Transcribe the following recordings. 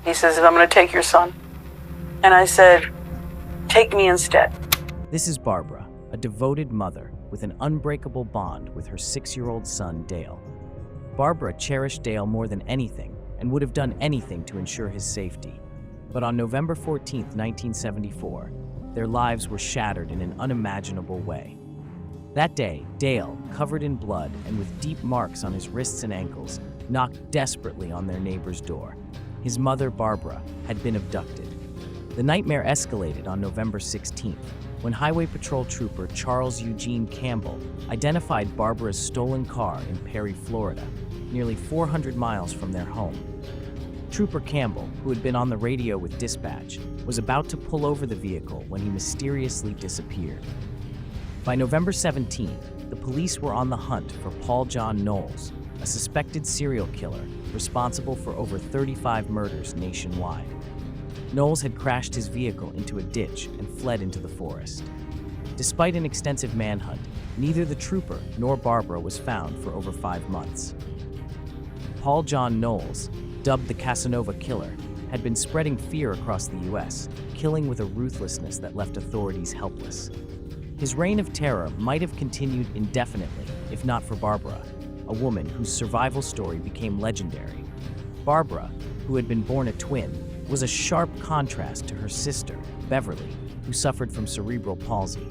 He says, I'm going to take your son. And I said, take me instead. This is Barbara, a devoted mother with an unbreakable bond with her 6-year-old son, Dale. Barbara cherished Dale more than anything and would have done anything to ensure his safety. But on November 14, 1974, their lives were shattered in an unimaginable way. That day, Dale, covered in blood and with deep marks on his wrists and ankles, knocked desperately on their neighbor's door. His mother, Barbara, had been abducted. The nightmare escalated on November 16th, when Highway Patrol Trooper Charles Eugene Campbell identified Barbara's stolen car in Perry, Florida, nearly 400 miles from their home. Trooper Campbell, who had been on the radio with dispatch, was about to pull over the vehicle when he mysteriously disappeared. By November 17th, the police were on the hunt for Paul John Knowles, a suspected serial killer responsible for over 35 murders nationwide. Knowles had crashed his vehicle into a ditch and fled into the forest. Despite an extensive manhunt, neither the trooper nor Barbara was found for over 5 months. Paul John Knowles, dubbed the Casanova Killer, had been spreading fear across the U.S., killing with a ruthlessness that left authorities helpless. His reign of terror might have continued indefinitely if not for Barbara, a woman whose survival story became legendary. Barbara, who had been born a twin, was a sharp contrast to her sister, Beverly, who suffered from cerebral palsy.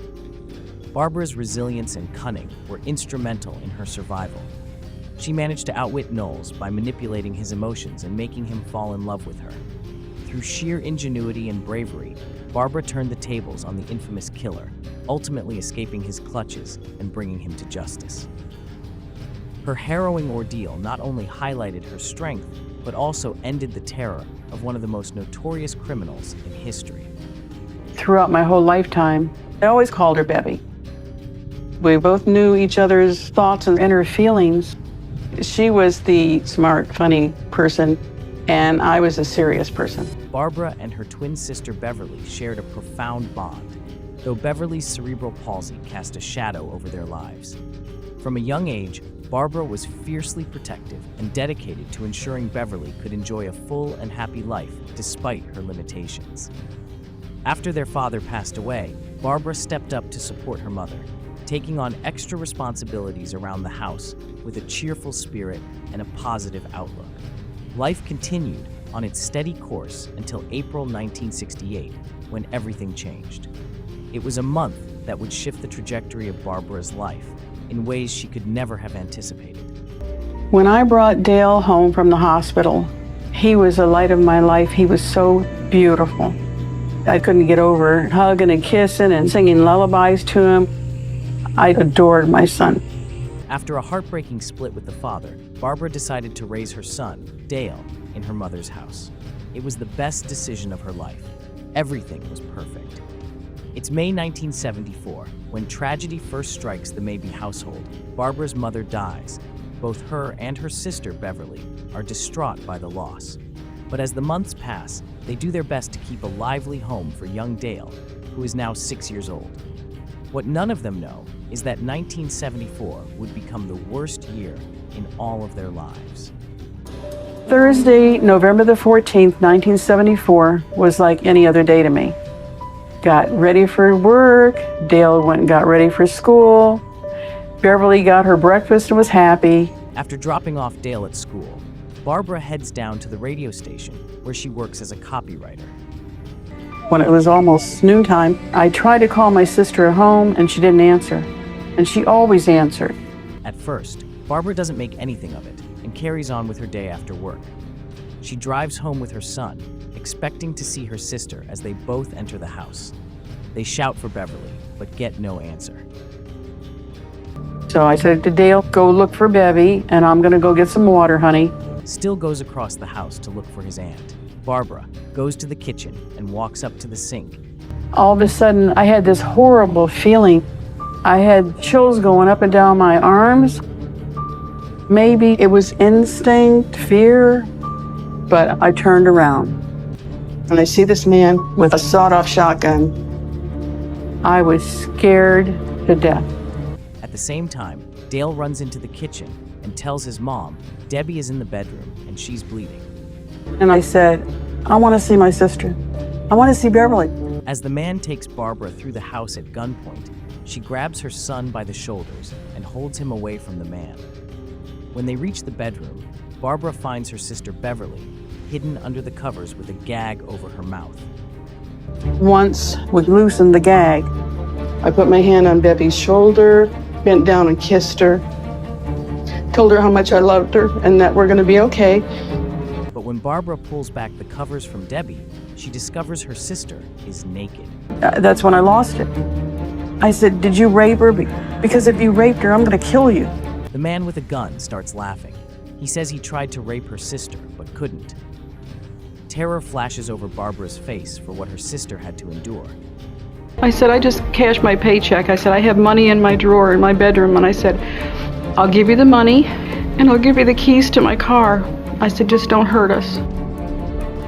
Barbara's resilience and cunning were instrumental in her survival. She managed to outwit Knowles by manipulating his emotions and making him fall in love with her. Through sheer ingenuity and bravery, Barbara turned the tables on the infamous killer, ultimately escaping his clutches and bringing him to justice. Her harrowing ordeal not only highlighted her strength, but also ended the terror of one of the most notorious criminals in history. Throughout my whole lifetime, I always called her Bevy. We both knew each other's thoughts and inner feelings. She was the smart, funny person, and I was a serious person. Barbara and her twin sister Beverly shared a profound bond, though Beverly's cerebral palsy cast a shadow over their lives. From a young age, Barbara was fiercely protective and dedicated to ensuring Beverly could enjoy a full and happy life despite her limitations. After their father passed away, Barbara stepped up to support her mother, taking on extra responsibilities around the house with a cheerful spirit and a positive outlook. Life continued on its steady course until April 1968, when everything changed. It was a month that would shift the trajectory of Barbara's life in ways she could never have anticipated. When I brought Dale home from the hospital, he was the light of my life. He was so beautiful. I couldn't get over hugging and kissing and singing lullabies to him. I adored my son. After a heartbreaking split with the father, Barbara decided to raise her son, Dale, in her mother's house. It was the best decision of her life. Everything was perfect. It's May 1974, when tragedy first strikes the Mabee household. Barbara's mother dies. Both her and her sister, Beverly, are distraught by the loss. But as the months pass, they do their best to keep a lively home for young Dale, who is now 6 years old. What none of them know is that 1974 would become the worst year in all of their lives. Thursday, November the 14th, 1974 was like any other day to me. Got ready for work, Dale went and got ready for school, Beverly got her breakfast and was happy. After dropping off Dale at school, Barbara heads down to the radio station where she works as a copywriter. When it was almost noontime, I tried to call my sister at home and she didn't answer. And she always answered. At first, Barbara doesn't make anything of it and carries on with her day after work. She drives home with her son, expecting to see her sister as they both enter the house. They shout for Beverly, but get no answer. So I said to Dale, go look for Bevy, and I'm gonna go get some water, honey. Still goes across the house to look for his aunt. Barbara goes to the kitchen and walks up to the sink. All of a sudden, I had this horrible feeling. I had chills going up and down my arms. Maybe it was instinct, fear, but I turned around. And I see this man with a sawed-off shotgun. I was scared to death. At the same time, Dale runs into the kitchen and tells his mom Debbie is in the bedroom and she's bleeding. And I said, I want to see my sister. I want to see Beverly. As the man takes Barbara through the house at gunpoint, she grabs her son by the shoulders and holds him away from the man. When they reach the bedroom, Barbara finds her sister Beverly hidden under the covers with a gag over her mouth. Once we loosened the gag, I put my hand on Bevy's shoulder, bent down and kissed her, told her how much I loved her and that we're going to be okay. But when Barbara pulls back the covers from Debbie, she discovers her sister is naked. That's when I lost it. I said, did you rape her? Because if you raped her, I'm going to kill you. The man with a gun starts laughing. He says he tried to rape her sister, but couldn't. Terror flashes over Barbara's face for what her sister had to endure. I said, I just cashed my paycheck. I said, I have money in my drawer in my bedroom. And I said, I'll give you the money and I'll give you the keys to my car. I said, just don't hurt us.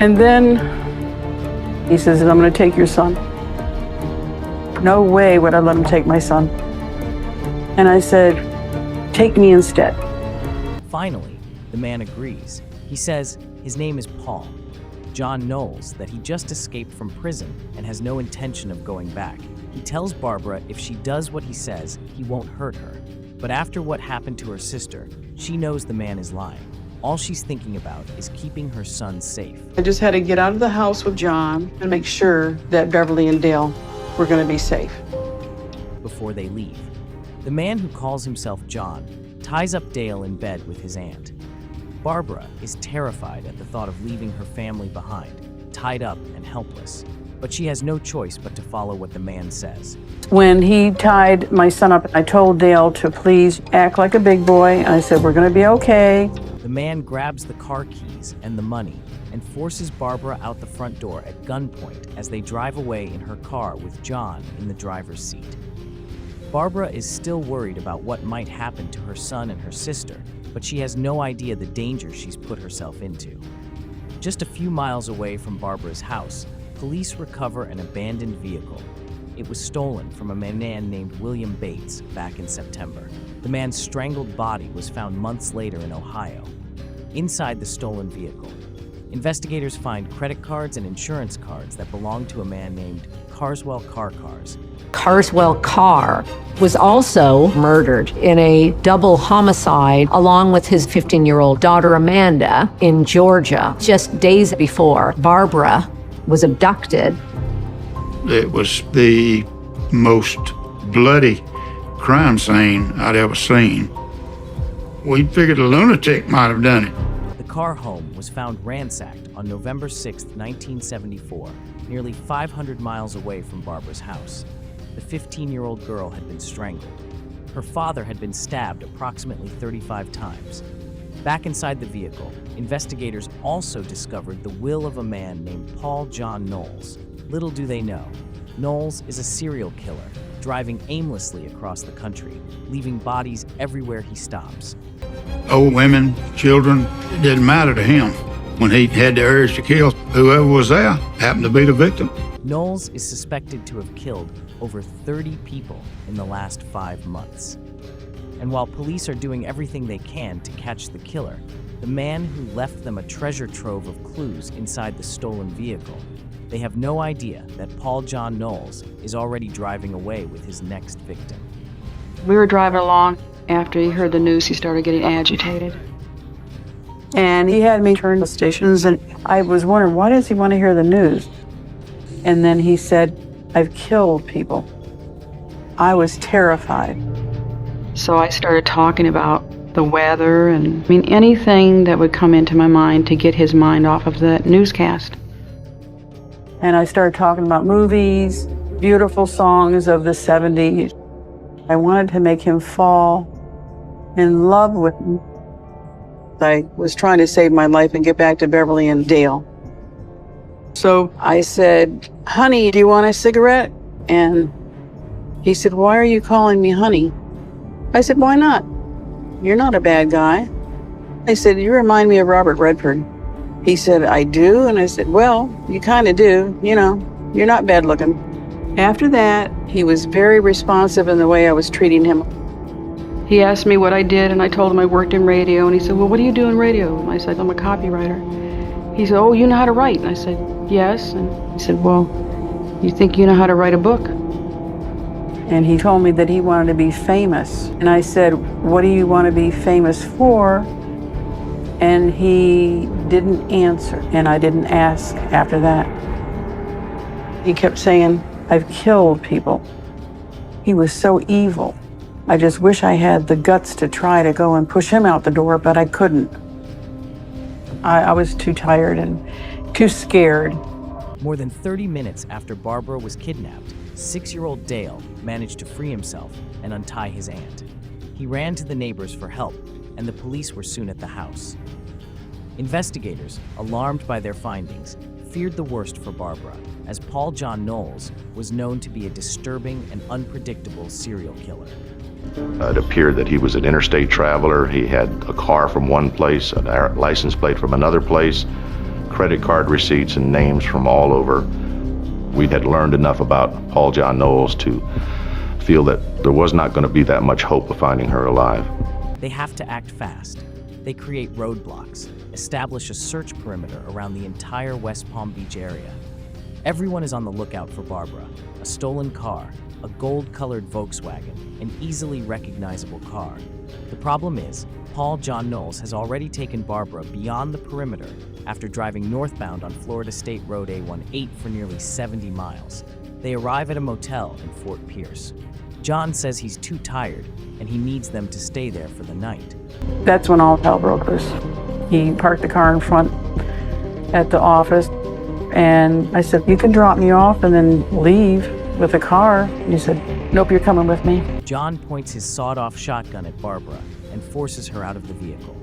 And then he says, I'm going to take your son. No way would I let him take my son. And I said, take me instead. Finally, the man agrees. He says his name is Paul, John Knowles, that he just escaped from prison and has no intention of going back. He tells Barbara if she does what he says, he won't hurt her. But after what happened to her sister, she knows the man is lying. All she's thinking about is keeping her son safe. I just had to get out of the house with John and make sure that Beverly and Dale were going to be safe. Before they leave, the man who calls himself John ties up Dale in bed with his aunt. Barbara is terrified at the thought of leaving her family behind, tied up and helpless. But she has no choice but to follow what the man says. When he tied my son up, I told Dale to please act like a big boy. I said, we're going to be okay. The man grabs the car keys and the money and forces Barbara out the front door at gunpoint as they drive away in her car with John in the driver's seat. Barbara is still worried about what might happen to her son and her sister, but she has no idea the danger she's put herself into. Just a few miles away from Barbara's house, police recover an abandoned vehicle. It was stolen from a man named William Bates back in September. The man's strangled body was found months later in Ohio. Inside the stolen vehicle, investigators find credit cards and insurance cards that belonged to a man named Carswell Cars. Carswell Carr was also murdered in a double homicide along with his 15-year-old daughter Amanda in Georgia, just days before Barbara was abducted. It was the most bloody crime scene I'd ever seen. We figured a lunatic might have done it. The Carr home was found ransacked on November 6, 1974, nearly 500 miles away from Barbara's house. The 15-year-old girl had been strangled. Her father had been stabbed approximately 35 times. Back inside the vehicle, investigators also discovered the will of a man named Paul John Knowles. Little do they know, Knowles is a serial killer, driving aimlessly across the country, leaving bodies everywhere he stops. Old women, children, it didn't matter to him. When he had the urge to kill, whoever was there happened to be the victim. Knowles is suspected to have killed over 30 people in the last 5 months. And while police are doing everything they can to catch the killer, the man who left them a treasure trove of clues inside the stolen vehicle, they have no idea that Paul John Knowles is already driving away with his next victim. We were driving along. After he heard the news, he started getting agitated. And he had me turn the stations, and I was wondering, why does he want to hear the news? And then he said, I've killed people. I was terrified. So I started talking about the weather and anything that would come into my mind to get his mind off of that newscast. And I started talking about movies, beautiful songs of the 70s. I wanted to make him fall in love with me. I was trying to save my life and get back to Beverly and Dale. So I said, honey, do you want a cigarette? And he said, why are you calling me honey? I said, why not? You're not a bad guy. I said, you remind me of Robert Redford. He said, I do? And I said, well, you kind of do. You know, you're not bad looking. After that, he was very responsive in the way I was treating him. He asked me what I did, and I told him I worked in radio, and he said, well, what do you do in radio? And I said, I'm a copywriter. He said, "Oh, you know how to write?" And I said, "Yes." And he said, "Well, you think you know how to write a book?" And he told me that he wanted to be famous. And I said, "What do you want to be famous for?" And he didn't answer, and I didn't ask after that. He kept saying, "I've killed people." He was so evil. I just wish I had the guts to try to go and push him out the door, but I couldn't. I was too tired and too scared. More than 30 minutes after Barbara was kidnapped, 6-year-old Dale managed to free himself and untie his aunt. He ran to the neighbors for help, and the police were soon at the house. Investigators, alarmed by their findings, feared the worst for Barbara, as Paul John Knowles was known to be a disturbing and unpredictable serial killer. It appeared that he was an interstate traveler. He had a car from one place, a license plate from another place, credit card receipts and names from all over. We had learned enough about Paul John Knowles to feel that there was not going to be that much hope of finding her alive. They have to act fast. They create roadblocks, establish a search perimeter around the entire West Palm Beach area. Everyone is on the lookout for Barbara, a stolen car, a gold-colored Volkswagen, an easily recognizable car. The problem is, Paul John Knowles has already taken Barbara beyond the perimeter after driving northbound on Florida State Road A18 for nearly 70 miles. They arrive at a motel in Fort Pierce. John says he's too tired and he needs them to stay there for the night. That's when all hell broke loose. He parked the car in front at the office, and I said, "You can drop me off and then leave with the car." And he said, "Nope, you're coming with me." John points his sawed-off shotgun at Barbara and forces her out of the vehicle.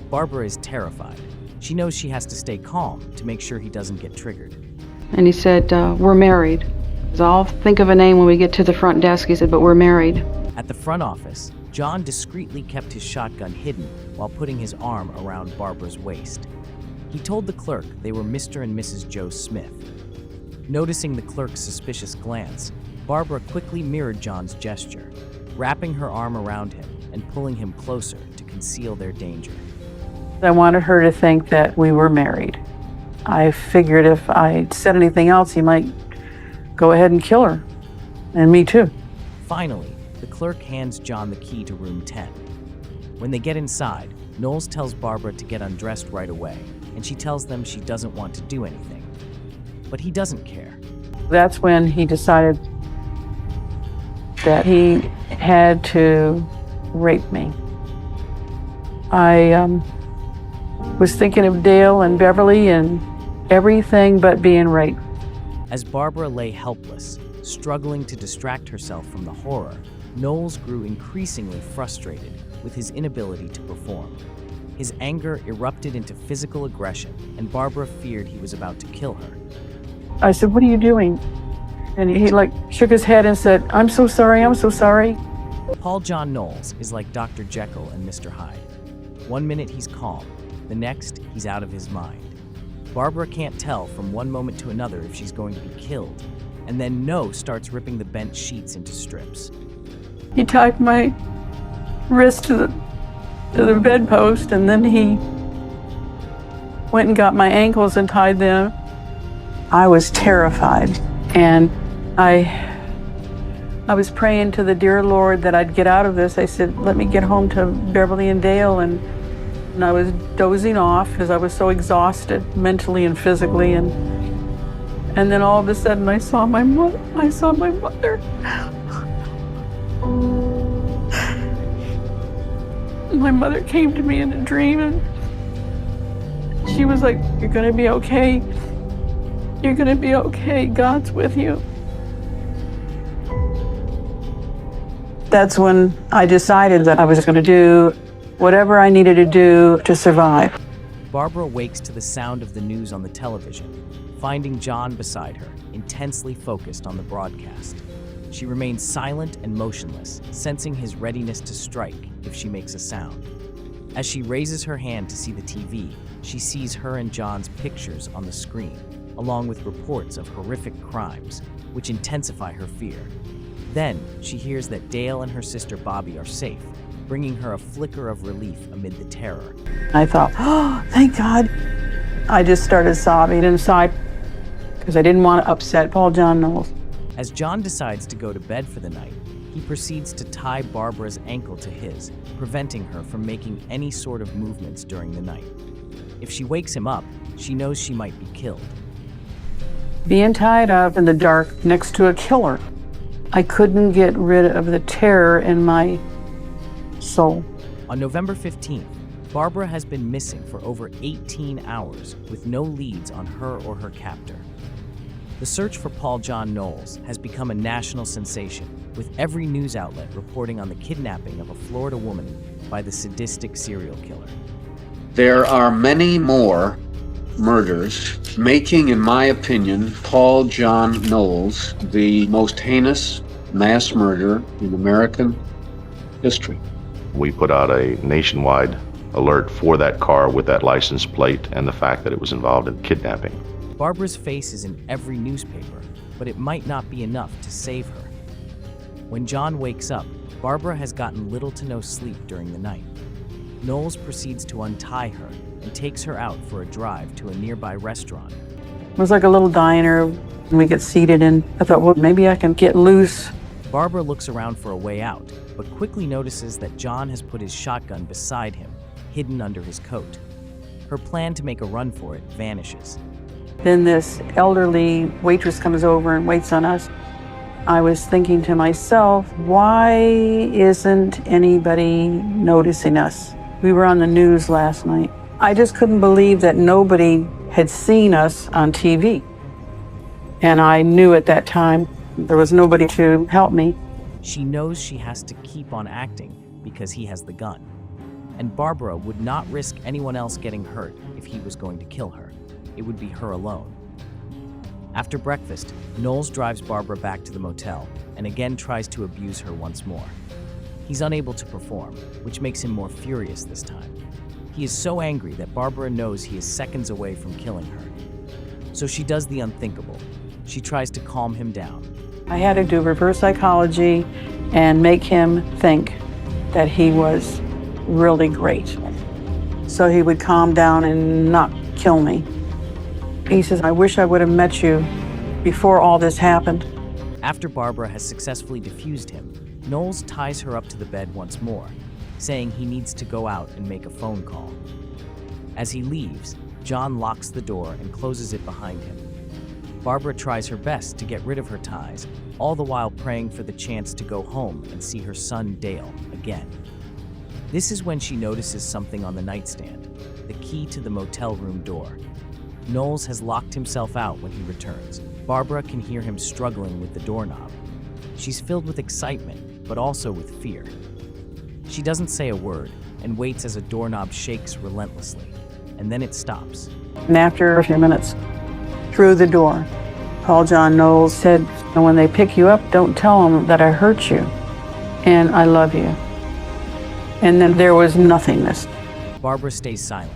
Barbara is terrified. She knows she has to stay calm to make sure he doesn't get triggered. And he said, "We're married." I said, "I'll think of a name when we get to the front desk." He said, "But we're married." At the front office, John discreetly kept his shotgun hidden while putting his arm around Barbara's waist. He told the clerk they were Mr. and Mrs. Joe Smith. Noticing the clerk's suspicious glance, Barbara quickly mirrored John's gesture, wrapping her arm around him and pulling him closer to conceal their danger. I wanted her to think that we were married. I figured if I said anything else, he might go ahead and kill her, and me too. Finally, the clerk hands John the key to room 10. When they get inside, Knowles tells Barbara to get undressed right away, and she tells them she doesn't want to do anything. But he doesn't care. That's when he decided that he had to rape me. I was thinking of Dale and Beverly and everything but being raped. As Barbara lay helpless, struggling to distract herself from the horror, Knowles grew increasingly frustrated with his inability to perform. His anger erupted into physical aggression, and Barbara feared he was about to kill her. I said, "What are you doing?" And he shook his head and said, "I'm so sorry, I'm so sorry." Paul John Knowles is like Dr. Jekyll and Mr. Hyde. One minute he's calm, the next he's out of his mind. Barbara can't tell from one moment to another if she's going to be killed, and then No starts ripping the bent sheets into strips. He tied my wrist to the bedpost, and then he went and got my ankles and tied them. I was terrified, and I was praying to the dear Lord that I'd get out of this. I said, "Let me get home to Beverly and Dale," and I was dozing off because I was so exhausted mentally and physically, and then all of a sudden I saw my mother. My mother came to me in a dream, and she was like, "You're gonna be okay. You're gonna be okay. God's with you." That's when I decided that I was gonna do whatever I needed to do to survive. Barbara wakes to the sound of the news on the television, finding John beside her, intensely focused on the broadcast. She remains silent and motionless, sensing his readiness to strike if she makes a sound. As she raises her hand to see the TV, she sees her and John's pictures on the screen, along with reports of horrific crimes, which intensify her fear. Then, she hears that Dale and her sister Bobby are safe, bringing her a flicker of relief amid the terror. I thought, "Oh, thank God. I just started sobbing inside because I didn't want to upset Paul John Knowles. As John decides to go to bed for the night, he proceeds to tie Barbara's ankle to his, preventing her from making any sort of movements during the night. If she wakes him up, she knows she might be killed. Being tied up in the dark next to a killer, I couldn't get rid of the terror in my soul. On November 15th, Barbara has been missing for over 18 hours with no leads on her or her captor. The search for Paul John Knowles has become a national sensation, with every news outlet reporting on the kidnapping of a Florida woman by the sadistic serial killer. There are many more murders, making, in my opinion, Paul John Knowles the most heinous mass murderer in American history. We put out a nationwide alert for that car with that license plate and the fact that it was involved in kidnapping. Barbara's face is in every newspaper, but it might not be enough to save her. When John wakes up, Barbara has gotten little to no sleep during the night. Knowles proceeds to untie her and takes her out for a drive to a nearby restaurant. It was like a little diner, and we get seated in. I thought, well, maybe I can get loose. Barbara looks around for a way out, but quickly notices that John has put his shotgun beside him, hidden under his coat. Her plan to make a run for it vanishes. Then this elderly waitress comes over and waits on us. I was thinking to myself, why isn't anybody noticing us? We were on the news last night. I just couldn't believe that nobody had seen us on TV. And I knew at that time there was nobody to help me. She knows she has to keep on acting because he has the gun. And Barbara would not risk anyone else getting hurt if he was going to kill her. It would be her alone. After breakfast, Knowles drives Barbara back to the motel and again tries to abuse her once more. He's unable to perform, which makes him more furious this time. He is so angry that Barbara knows he is seconds away from killing her. So she does the unthinkable. She tries to calm him down. I had to do reverse psychology and make him think that he was really great. So he would calm down and not kill me. He says, I wish I would have met you before all this happened. After Barbara has successfully defused him, Knowles ties her up to the bed once more, saying he needs to go out and make a phone call. As he leaves, John locks the door and closes it behind him. Barbara tries her best to get rid of her ties, all the while praying for the chance to go home and see her son Dale again. This is when she notices something on the nightstand, the key to the motel room door. Knowles has locked himself out when he returns. Barbara can hear him struggling with the doorknob. She's filled with excitement, but also with fear. She doesn't say a word and waits as a doorknob shakes relentlessly, and then it stops. And after a few minutes, through the door, Paul John Knowles said, when they pick you up, don't tell them that I hurt you, and I love you. And then there was nothingness. Barbara stays silent,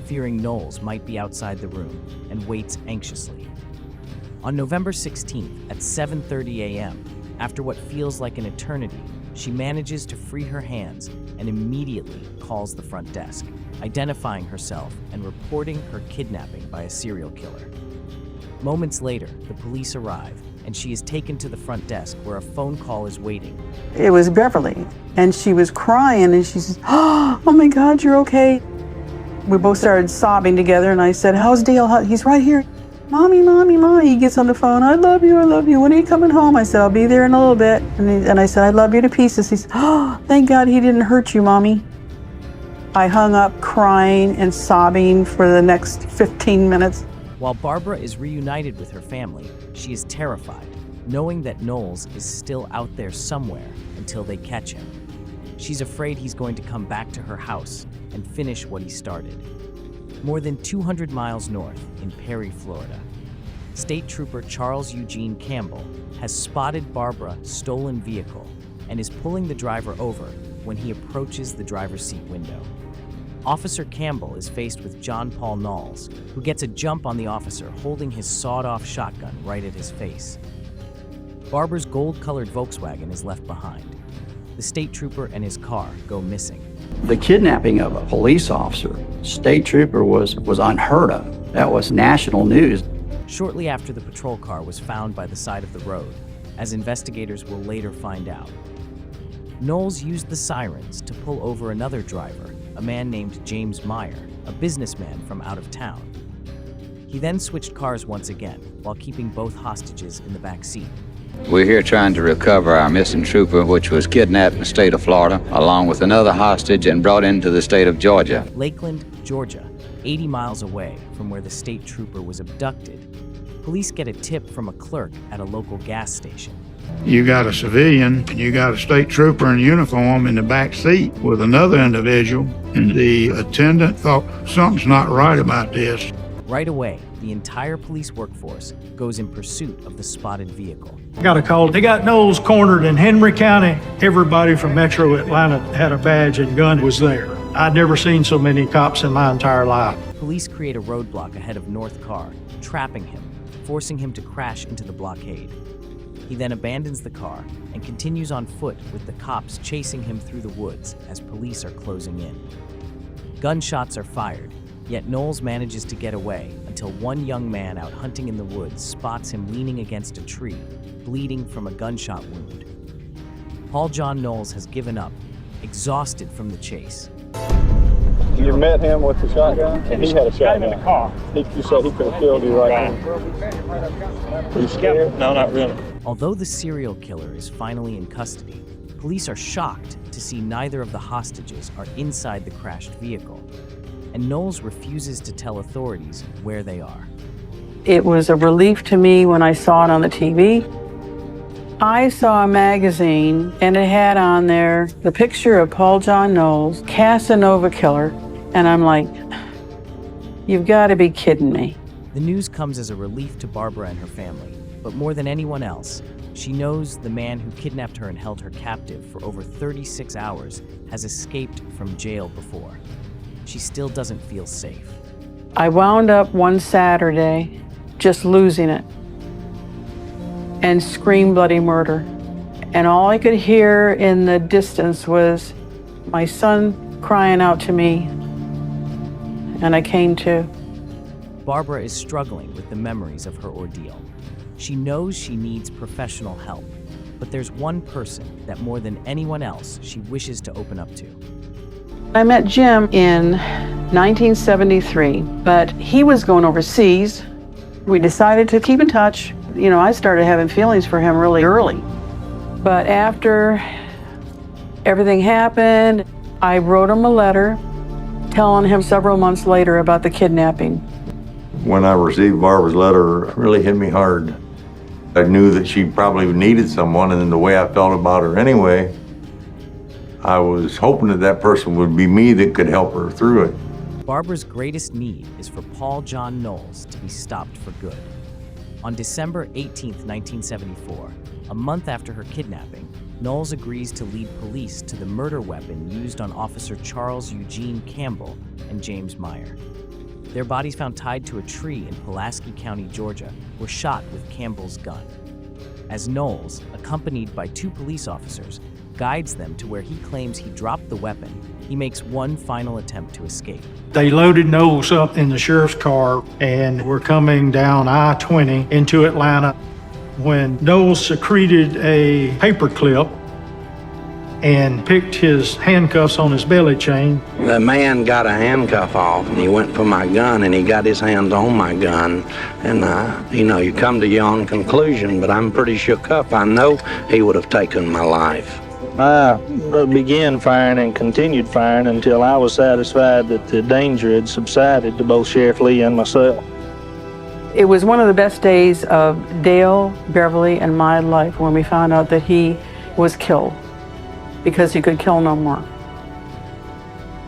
fearing Knowles might be outside the room, and waits anxiously. On November 16th at 7:30 a.m., after what feels like an eternity, she manages to free her hands and immediately calls the front desk, identifying herself and reporting her kidnapping by a serial killer. Moments later, the police arrive, and she is taken to the front desk where a phone call is waiting. It was Beverly, and she was crying, and she says, oh my God, you're okay. We both started sobbing together, and I said, how's Dale? He's right here. Mommy, mommy, mommy. He gets on the phone. I love you, I love you. When are you coming home? I said, I'll be there in a little bit. And I said, I love you to pieces. He said, oh, thank God he didn't hurt you, Mommy. I hung up crying and sobbing for the next 15 minutes. While Barbara is reunited with her family, she is terrified, knowing that Knowles is still out there somewhere until they catch him. She's afraid he's going to come back to her house and finish what he started. More than 200 miles north in Perry, Florida, State Trooper Charles Eugene Campbell has spotted Barbara's stolen vehicle and is pulling the driver over when he approaches the driver's seat window. Officer Campbell is faced with John Paul Knowles, who gets a jump on the officer holding his sawed-off shotgun right at his face. Barbara's gold-colored Volkswagen is left behind. The state trooper and his car go missing. The kidnapping of a police officer, state trooper, was unheard of. That was national news. Shortly after the patrol car was found by the side of the road, as investigators will later find out. Knowles used the sirens to pull over another driver, a man named James Meyer, a businessman from out of town. He then switched cars once again, while keeping both hostages in the back seat. We're here trying to recover our missing trooper, which was kidnapped in the state of Florida, along with another hostage and brought into the state of Georgia. Lakeland, Georgia, 80 miles away from where the state trooper was abducted, police get a tip from a clerk at a local gas station. You got a civilian, and you got a state trooper in uniform in the back seat with another individual, and the attendant thought something's not right about this. Right away, the entire police workforce goes in pursuit of the spotted vehicle. I got a call. They got Knowles cornered in Henry County. Everybody from Metro Atlanta had a badge and gun was there. I'd never seen so many cops in my entire life. Police create a roadblock ahead of North Car, trapping him, forcing him to crash into the blockade. He then abandons the car and continues on foot with the cops chasing him through the woods as police are closing in. Gunshots are fired, yet Knowles manages to get away until one young man out hunting in the woods spots him leaning against a tree, bleeding from a gunshot wound. Paul John Knowles has given up, exhausted from the chase. You met him with the shotgun? And he had a shotgun. In the car. You said he could have killed you right now. Are you scared? No, not really. Although the serial killer is finally in custody, police are shocked to see neither of the hostages are inside the crashed vehicle, and Knowles refuses to tell authorities where they are. It was a relief to me when I saw it on the TV. I saw a magazine and it had on there the picture of Paul John Knowles, Casanova Killer, and I'm like, you've got to be kidding me. The news comes as a relief to Barbara and her family, but more than anyone else, she knows the man who kidnapped her and held her captive for over 36 hours has escaped from jail before. She still doesn't feel safe. I wound up one Saturday just losing it and scream bloody murder. And all I could hear in the distance was my son crying out to me, and I came to. Barbara is struggling with the memories of her ordeal. She knows she needs professional help, but there's one person that more than anyone else she wishes to open up to. I met Jim in 1973, but he was going overseas. We decided to keep in touch. You know, I started having feelings for him really early. But after everything happened, I wrote him a letter telling him several months later about the kidnapping. When I received Barbara's letter, it really hit me hard. I knew that she probably needed someone, and then the way I felt about her anyway, I was hoping that that person would be me that could help her through it. Barbara's greatest need is for Paul John Knowles to be stopped for good. On December 18, 1974, a month after her kidnapping, Knowles agrees to lead police to the murder weapon used on Officer Charles Eugene Campbell and James Meyer. Their bodies found tied to a tree in Pulaski County, Georgia, were shot with Campbell's gun. As Knowles, accompanied by two police officers, guides them to where he claims he dropped the weapon, he makes one final attempt to escape. They loaded Knowles up in the sheriff's car and were coming down I-20 into Atlanta when Knowles secreted a paper clip and picked his handcuffs on his belly chain. The man got a handcuff off and he went for my gun and he got his hands on my gun. And, you come to your own conclusion, but I'm pretty shook up. I know he would have taken my life. I began firing and continued firing until I was satisfied that the danger had subsided to both Sheriff Lee and myself. It was one of the best days of Dale, Beverly, and my life when we found out that he was killed because he could kill no more.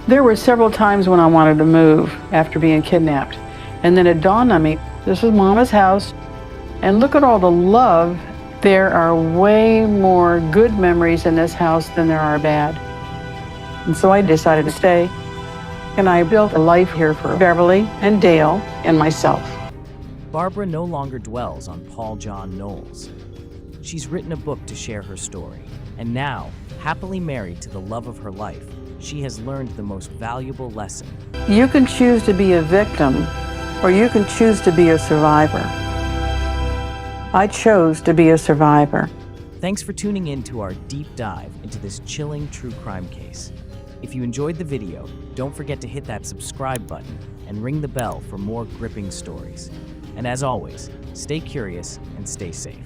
There were several times when I wanted to move after being kidnapped, and then it dawned on me, this is Mama's house, and look at all the love. There are way more good memories in this house than there are bad. And so I decided to stay, and I built a life here for Beverly and Dale and myself. Barbara no longer dwells on Paul John Knowles. She's written a book to share her story, and now, happily married to the love of her life, she has learned the most valuable lesson. You can choose to be a victim, or you can choose to be a survivor. I chose to be a survivor. Thanks for tuning in to our deep dive into this chilling true crime case. If you enjoyed the video, don't forget to hit that subscribe button and ring the bell for more gripping stories. And as always, stay curious and stay safe.